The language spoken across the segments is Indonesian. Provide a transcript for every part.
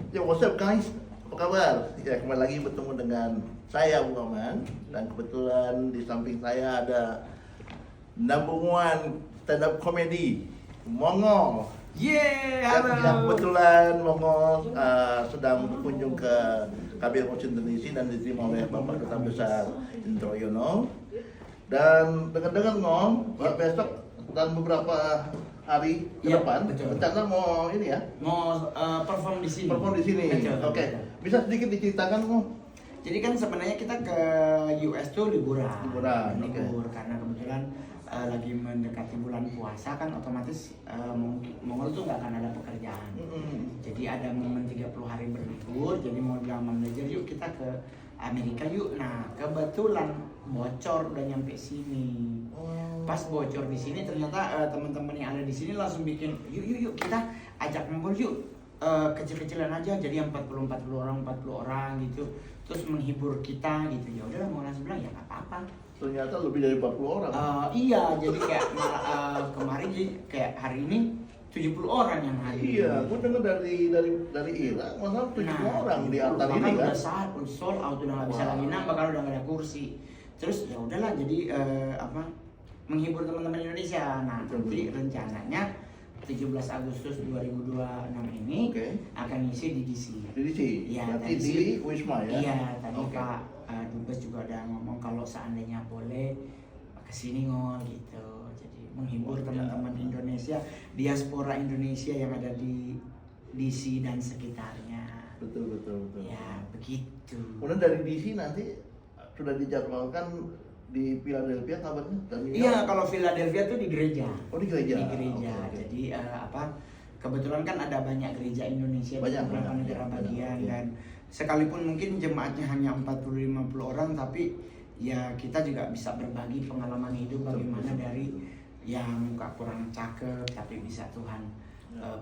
Ya, what's up guys? Apa kabar? Ya, kembali lagi bertemu dengan saya Bung Oman. Dan kebetulan di samping saya ada number one stand up comedy Mongol. Yeah, Yang halo. kebetulan Mongol sedang berkunjung ke KBRI Washington DC dan diterima oleh Bapak Duta Besar Indro Yono. Dan dengar-dengar Ngom, besok dan beberapa hari ke Iya, depan betul. rencana mau ini ya, Mau perform di sini. perform di sini. Betul, Oke, betul. bisa sedikit diceritakan Ngom? Jadi kan sebenarnya kita ke US tuh liburan. Liburan, oke. Libur karena kebetulan lagi mendekati bulan puasa kan otomatis Mongol tuh nggak akan ada pekerjaan. Jadi ada momen 30 hari berlibur, jadi mau bilang sama manajer yuk kita ke Amerika yuk. Nah kebetulan bocor udah nyampe sini. Pas bocor di sini ternyata teman-teman yang ada di sini langsung bikin yuk kita ajak ngumpul yuk. Kecil-kecilan aja jadi yang 40 orang gitu. Terus menghibur kita gitu. Ya udahlah mau langsung bilang ya nggak apa-apa. Ternyata lebih dari 40 orang. Iya, jadi kayak kemarin jadi kayak hari ini 70 orang yang hadir. Iya, gue dengar dari Irak, masalah 70 orang di antar ini bahkan kan. udah saat sold out udah nggak bisa lagi nambah kalau udah nggak ada kursi. Terus ya udahlah jadi menghibur teman-teman Indonesia. Nah, Betul. nanti rencananya 17 Agustus 2026 ini Oke. akan ngisi di DC. Di sini, Iya, berarti tadi di sih. Wisma ya? Iya, tadi Oke. Pak Dubes juga udah ngomong kalau seandainya boleh kesini ngol gitu. Jadi menghibur Oh, teman-teman ya. Indonesia, diaspora Indonesia yang ada di DC dan sekitarnya. Betul. Ya, begitu. Kemudian dari DC nanti sudah dijadwalkan di Philadelphia kabarnya? Dan New York? Iya, kalau Philadelphia tuh di gereja. Oh, di gereja. Di gereja. Oke. Jadi kebetulan kan ada banyak gereja Indonesia di Banyak, beberapa banyak, negara banyak, bagian iya. dan sekalipun mungkin jemaatnya hanya 40-50 orang tapi ya kita juga bisa berbagi pengalaman hidup bagaimana dari yang muka kurang cakep tapi bisa Tuhan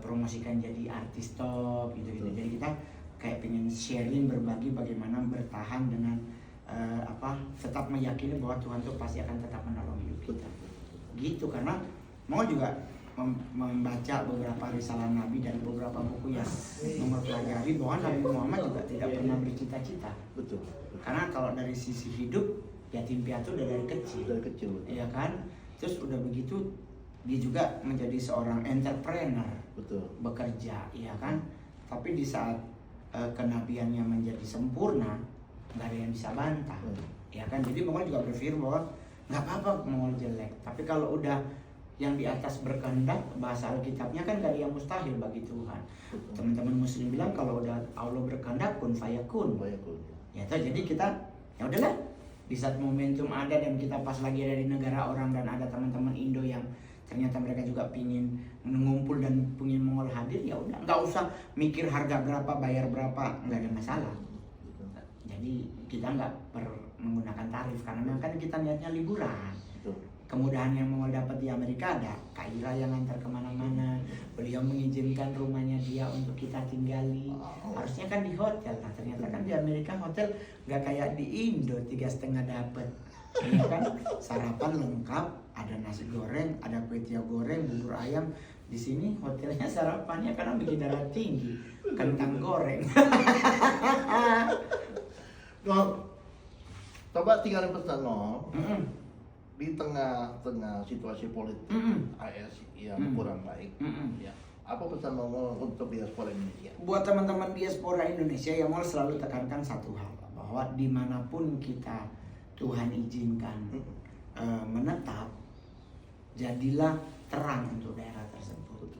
promosikan jadi artis top gitu-gitu. Betul. Jadi kita kayak pengen sharing berbagi bagaimana bertahan dengan tetap meyakini bahwa Tuhan tuh pasti akan tetap menolong hidup kita. Gitu karena mau juga membaca beberapa risalah Nabi dan beberapa buku yang mempelajari bahwa Nabi Muhammad juga tidak pernah bercita-cita. Betul. Karena kalau dari sisi hidup yatim piatu udah dari kecil, Dari kecil. Betul. ya kan. Terus udah begitu dia juga menjadi seorang entrepreneur, Betul. bekerja, ya kan. Tapi di saat kenabiannya menjadi sempurna, nggak ada yang bisa bantah, ya kan. Jadi Mongol juga berpikir bahwa nggak apa-apa Mongol jelek, tapi kalau udah yang di atas berkehendak, bahasa Alkitabnya kan gak ada yang mustahil bagi Tuhan. Betul. Teman-teman Muslim bilang kalau udah Allah berkehendak kun fayakun. Bayakun. Ya toh, jadi kita ya udahlah di saat momentum ada dan kita pas lagi ada di negara orang dan ada teman-teman Indo yang ternyata mereka juga pingin mengumpul dan pingin Mongol hadir, ya udah nggak usah mikir harga berapa, bayar berapa, nggak ada masalah. Betul. Jadi kita nggak menggunakan tarif karena memang kan kita niatnya liburan. Betul. Kemudahan yang mau dapat di Amerika ada Kak Ira yang antar kemana-mana, beliau mengizinkan rumahnya dia untuk kita tinggali. Harusnya kan di hotel, nah ternyata kan di Amerika hotel nggak kayak di Indo 3,5 dapat. Ya kan, sarapan lengkap, ada nasi goreng, ada kue tiaw goreng, bubur ayam. Di sini hotelnya sarapannya karena bikin darah tinggi, kentang goreng. Ngom, coba tinggalin pesan Ngom. Mm-mm. Di tengah-tengah situasi politik Mm-mm. AS yang kurang baik, Mm-mm. ya, apa pesan Mongol untuk diaspora Indonesia? Buat teman-teman diaspora Indonesia yang mau selalu tekankan satu hal, bahwa dimanapun kita Tuhan izinkan menetap, jadilah terang untuk daerah tersebut.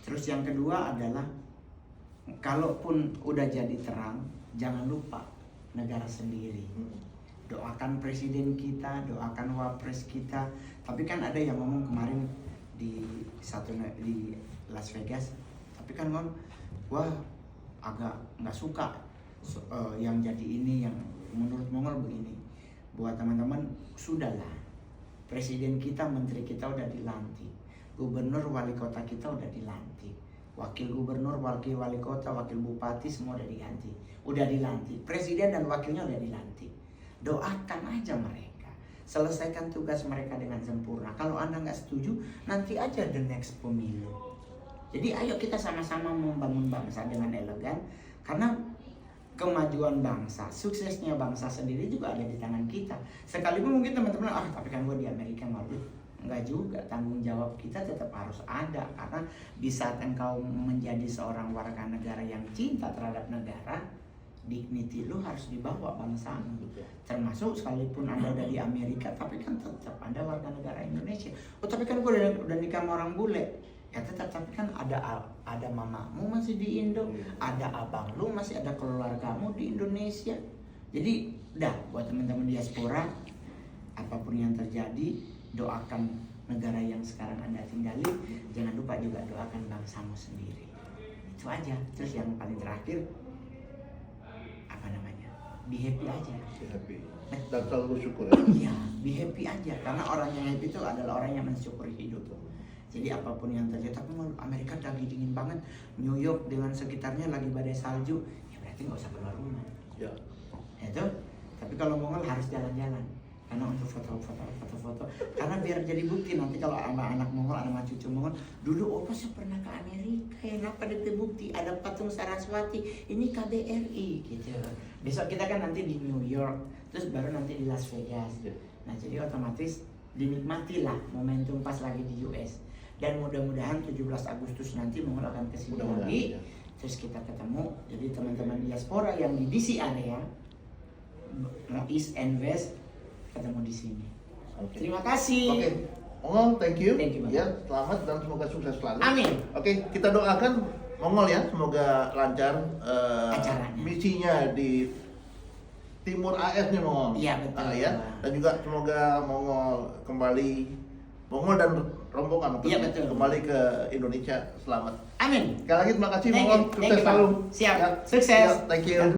Terus yang kedua adalah kalaupun udah jadi terang, jangan lupa negara sendiri. Doakan presiden kita, doakan wapres kita. Tapi kan ada yang ngomong kemarin di Las Vegas, tapi kan ngomong, wah agak nggak suka yang jadi ini, yang menurut Mongol begini. Buat teman-teman, sudahlah, presiden kita, menteri kita udah dilantik, gubernur, wali kota kita udah dilantik, wakil gubernur, wakil wali kota, wakil bupati semua udah diganti, udah dilantik, presiden dan wakilnya udah dilantik. Doakan aja mereka, selesaikan tugas mereka dengan sempurna. Kalau Anda nggak setuju, nanti aja the next pemilu. Jadi ayo kita sama-sama membangun bangsa dengan elegan, Karena kemajuan bangsa, suksesnya bangsa sendiri juga ada di tangan kita. Sekalipun mungkin teman-teman, tapi kan gue di Amerika malu. Enggak juga, tanggung jawab kita tetap harus ada. Karena di saat engkau menjadi seorang warga negara yang cinta terhadap negara, dignity lu harus dibawa bangsamu. Termasuk sekalipun Anda udah di Amerika, tapi kan tetap Anda warga negara Indonesia. Oh tapi kan gue udah nikah sama orang bule. Ya tetap, tapi kan ada mamamu masih di Indo, ada abang lu masih, ada keluargamu di Indonesia. Jadi dah buat teman-teman diaspora, apapun yang terjadi, doakan negara yang sekarang Anda tinggali, jangan lupa juga doakan bangsamu sendiri. Itu aja. Terus yang paling terakhir, apa namanya? Be happy aja. Be happy. Dan selalu bersyukur ya. Iya, be happy aja. Karena orang yang happy itu adalah orang yang mensyukuri hidup. Jadi apapun yang terjadi, tapi Amerika lagi dingin banget, New York dengan sekitarnya lagi badai salju, ya berarti nggak usah keluar rumah. Ya. Itu. Tapi kalau Mongol harus jalan-jalan, karena untuk foto-foto, karena biar jadi bukti nanti kalau sama anak Mongol, anak cucu Mongol, dulu opa saya pernah ke Amerika, ya kenapa ada bukti, ada patung Saraswati, ini KBRI gitu. Besok kita kan nanti di New York, terus baru nanti di Las Vegas. Nah jadi otomatis dinikmatilah momentum pas lagi di US. Dan mudah-mudahan 17 Agustus nanti Mongol akan kesini lagi, ya. Terus kita ketemu. Jadi teman-teman diaspora yang di DC area, East and West, ketemu di sini. Okay. Terima kasih. Oke, Mongol, thank you. Thank you, Bang. Ya, selamat dan semoga sukses selalu. Amin. Oke, kita doakan Mongol ya, semoga lancar Acaranya. misinya di Timur AS nih Mongol. Iya, betul. Ya. Dan juga semoga Mongol dan rombongan Iya, betul. kembali ke Indonesia selamat. Amin. Sekali lagi terima kasih Thank Mongol, you. sukses Thank you, Bang. selalu. Siap. Ya. Sukses. Ya, thank you.